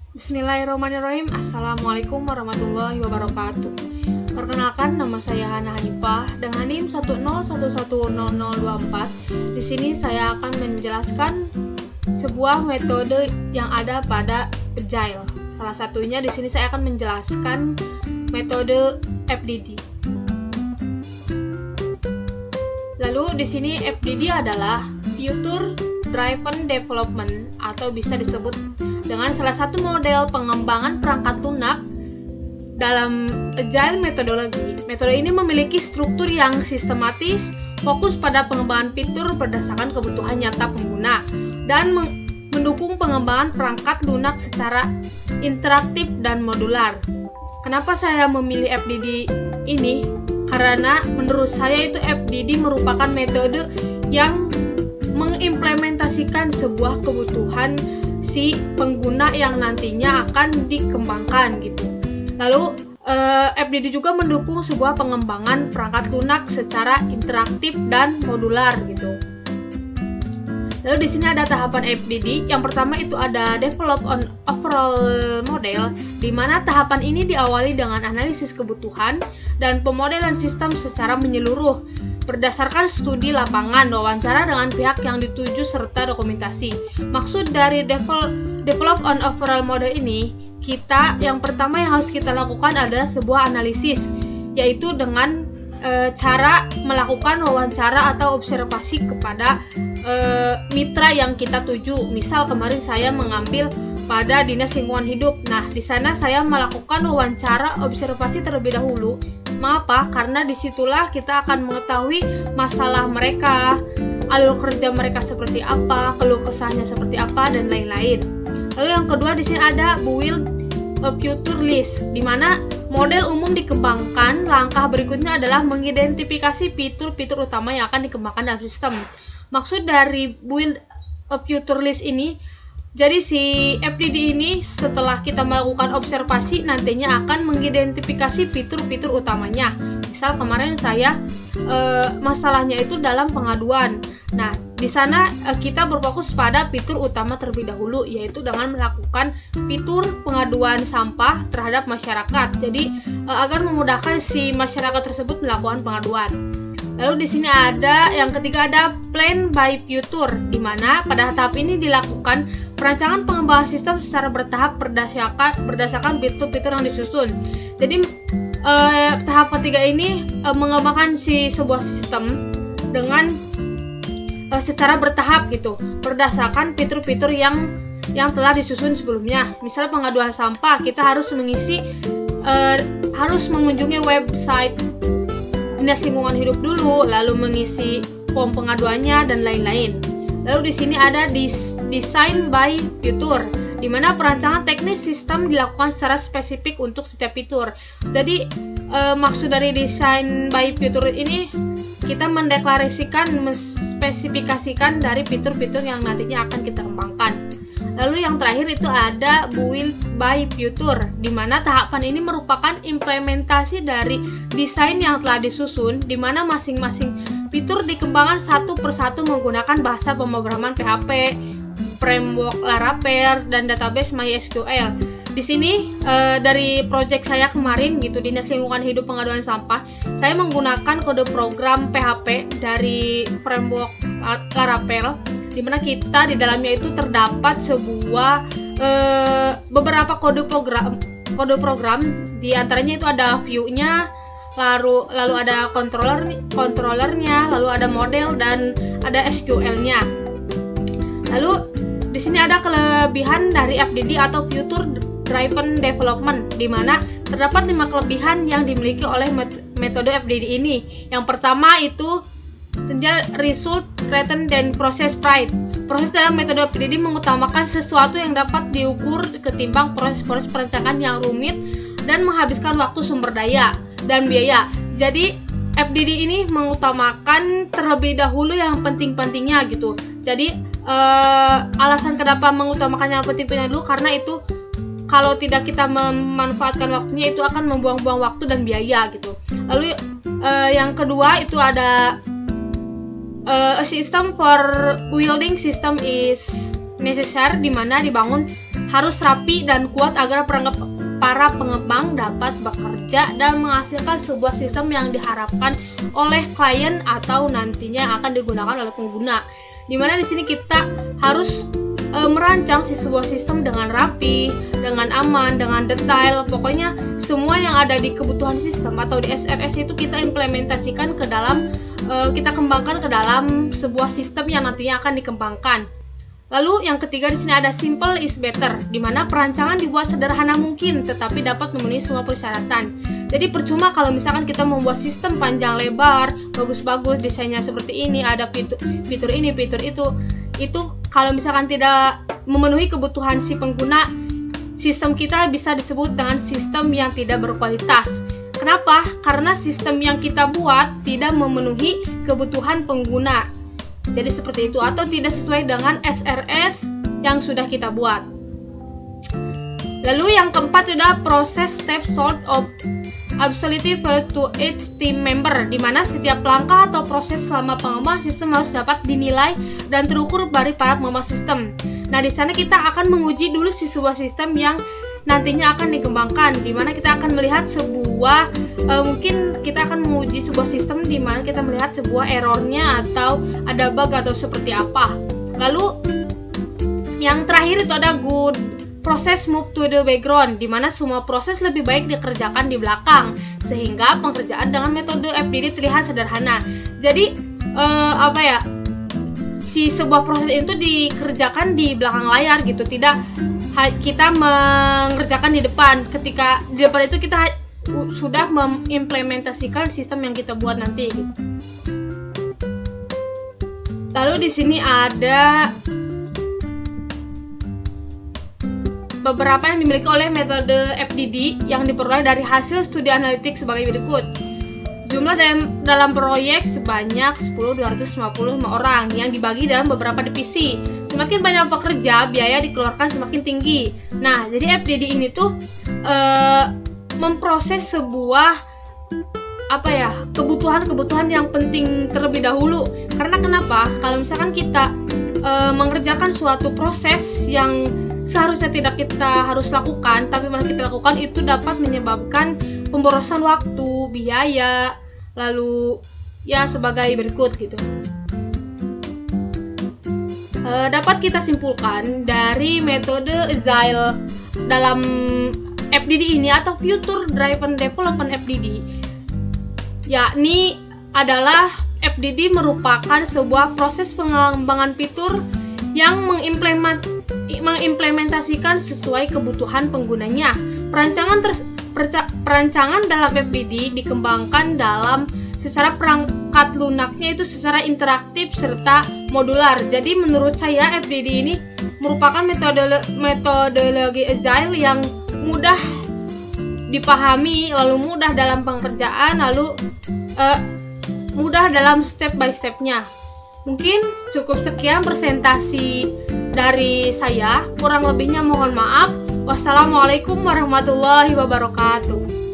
Bismillahirrahmanirrahim. Assalamualaikum warahmatullahi wabarakatuh. Perkenalkan, nama saya Hana Hanifah dengan NIM 101110024. Di sini saya akan menjelaskan sebuah metode yang ada pada Agile. Salah satunya di sini saya akan menjelaskan metode FDD. Lalu di sini FDD adalah Future Driven Development atau bisa disebut dengan salah satu model pengembangan perangkat lunak dalam Agile metodologi. Metode ini memiliki struktur yang sistematis, fokus pada pengembangan fitur berdasarkan kebutuhan nyata pengguna, dan mendukung pengembangan perangkat lunak secara interaktif dan modular. Kenapa saya memilih FDD ini? Karena menurut saya itu FDD merupakan metode yang mengimplementasikan sebuah kebutuhan si pengguna yang nantinya akan dikembangkan gitu. Lalu FDD juga mendukung sebuah pengembangan perangkat lunak secara interaktif dan modular gitu. Lalu di sini ada tahapan FDD. Yang pertama itu ada develop on overall model, di mana tahapan ini diawali dengan analisis kebutuhan dan pemodelan sistem secara menyeluruh berdasarkan studi lapangan, wawancara dengan pihak yang dituju serta dokumentasi. Maksud dari develop on overall model ini, yang pertama yang harus kita lakukan adalah sebuah analisis, yaitu dengan cara melakukan wawancara atau observasi kepada mitra yang kita tuju. Misal kemarin saya mengambil pada Dinas Lingkungan Hidup. Nah, di sana saya melakukan wawancara observasi terlebih dahulu. Mengapa? Karena disitulah kita akan mengetahui masalah mereka, alur kerja mereka seperti apa, keluh kesahnya seperti apa, dan lain-lain. Lalu yang kedua di sini ada build a future list, di mana model umum dikembangkan. Langkah berikutnya adalah mengidentifikasi fitur-fitur utama yang akan dikembangkan dalam sistem. Maksud dari build a future list ini, jadi si FDD ini setelah kita melakukan observasi nantinya akan mengidentifikasi fitur-fitur utamanya. Misal kemarin saya masalahnya itu dalam pengaduan. Nah, di sana kita berfokus pada fitur utama terlebih dahulu, yaitu dengan melakukan fitur pengaduan sampah terhadap masyarakat. Jadi agar memudahkan si masyarakat tersebut melakukan pengaduan. Lalu di sini ada yang ketiga ada plan by future, di mana pada tahap ini dilakukan perancangan pengembangan sistem secara bertahap berdasarkan fitur-fitur yang disusun. Jadi tahap ketiga ini mengembangkan sebuah sistem dengan secara bertahap gitu, berdasarkan fitur-fitur yang telah disusun sebelumnya. Misal pengaduan sampah, kita harus mengunjungi website Dinas Lingkungan Hidup dulu, lalu mengisi form pengaduannya dan lain-lain. Lalu di sini ada design by future, di mana perancangan teknis sistem dilakukan secara spesifik untuk setiap fitur. Jadi maksud dari design by future ini kita menspesifikasikan dari fitur-fitur yang nantinya akan kita kembangkan. Lalu yang terakhir itu ada build by future, di mana tahapan ini merupakan implementasi dari desain yang telah disusun, di mana masing-masing fitur dikembangkan satu persatu menggunakan bahasa pemrograman PHP, framework Laravel, dan database MySQL. Di sini dari project saya kemarin gitu, Dinas Lingkungan Hidup Pengaduan Sampah, saya menggunakan kode program PHP dari framework Laravel, di mana kita di dalamnya itu terdapat sebuah beberapa kode program, di antaranya itu ada view-nya, lalu ada controllernya, lalu ada model, dan ada SQL-nya. Lalu di sini ada kelebihan dari FDD atau Future Driven Development, di mana terdapat 5 kelebihan yang dimiliki oleh metode FDD ini. Yang pertama itu result, return, dan proses pride. Proses dalam metode FDD mengutamakan sesuatu yang dapat diukur ketimbang proses-proses perencanaan yang rumit dan menghabiskan waktu, sumber daya, dan biaya. Jadi FDD ini mengutamakan terlebih dahulu yang penting-pentingnya gitu. Jadi alasan kenapa mengutamakan yang penting-pentingnya dulu, karena itu kalau tidak kita memanfaatkan waktunya itu akan membuang-buang waktu dan biaya gitu. Lalu yang kedua itu ada a system for building system is necessary, di mana dibangun harus rapi dan kuat agar para pengembang dapat bekerja dan menghasilkan sebuah sistem yang diharapkan oleh klien atau nantinya akan digunakan oleh pengguna. Dimana di sini kita harus merancang sebuah sistem dengan rapi, dengan aman, dengan detail. Pokoknya semua yang ada di kebutuhan sistem atau di SRS itu kita implementasikan ke dalam, kita kembangkan ke dalam sebuah sistem yang nantinya akan dikembangkan. Lalu yang ketiga di sini ada simple is better, di mana perancangan dibuat sederhana mungkin tetapi dapat memenuhi semua persyaratan. Jadi percuma kalau misalkan kita membuat sistem panjang lebar, bagus-bagus, desainnya seperti ini, ada fitur ini, fitur itu kalau misalkan tidak memenuhi kebutuhan si pengguna, sistem kita bisa disebut dengan sistem yang tidak berkualitas. Kenapa? Karena sistem yang kita buat tidak memenuhi kebutuhan pengguna. Jadi seperti itu, atau tidak sesuai dengan SRS yang sudah kita buat. Lalu yang keempat sudah proses step sort of absolute value to each team member, di mana setiap langkah atau proses selama pengembangan sistem harus dapat dinilai dan terukur dari para pengembang sistem. Nah, di sana kita akan menguji dulu sebuah sistem yang nantinya akan dikembangkan, di mana kita akan melihat sebuah mungkin kita akan menguji sebuah sistem di mana kita melihat sebuah errornya atau ada bug atau seperti apa. Lalu yang terakhir itu ada good proses move to the background, di mana semua proses lebih baik dikerjakan di belakang sehingga pengerjaan dengan metode FDD terlihat sederhana. Jadi si sebuah proses itu dikerjakan di belakang layar gitu, tidak kita mengerjakan di depan. Ketika di depan itu kita sudah mengimplementasikan sistem yang kita buat nanti gitu. Lalu di sini ada beberapa yang dimiliki oleh metode FDD yang diperoleh dari hasil studi analitik sebagai berikut. Jumlah dalam proyek sebanyak 10.255 orang yang dibagi dalam beberapa divisi. Semakin banyak pekerja, biaya dikeluarkan semakin tinggi. Nah, jadi FDD ini tuh memproses sebuah kebutuhan yang penting terlebih dahulu. Karena kenapa? Kalau misalkan kita mengerjakan suatu proses yang seharusnya tidak kita harus lakukan, tapi malah kita lakukan, itu dapat menyebabkan pemborosan waktu, biaya, lalu ya sebagai berikut gitu. Dapat kita simpulkan dari metode Agile dalam FDD ini atau Future Driven Development FDD, yakni adalah FDD merupakan sebuah proses pengembangan fitur yang mengimplementasikan sesuai kebutuhan penggunanya. Perancangan dalam FDD dikembangkan secara perangkat lunaknya itu secara interaktif serta modular. Jadi menurut saya FDD ini merupakan metodologi Agile yang mudah dipahami, lalu mudah dalam pengerjaan, lalu mudah dalam step by stepnya. Mungkin cukup sekian presentasi dari saya, kurang lebihnya mohon maaf. Wassalamualaikum warahmatullahi wabarakatuh.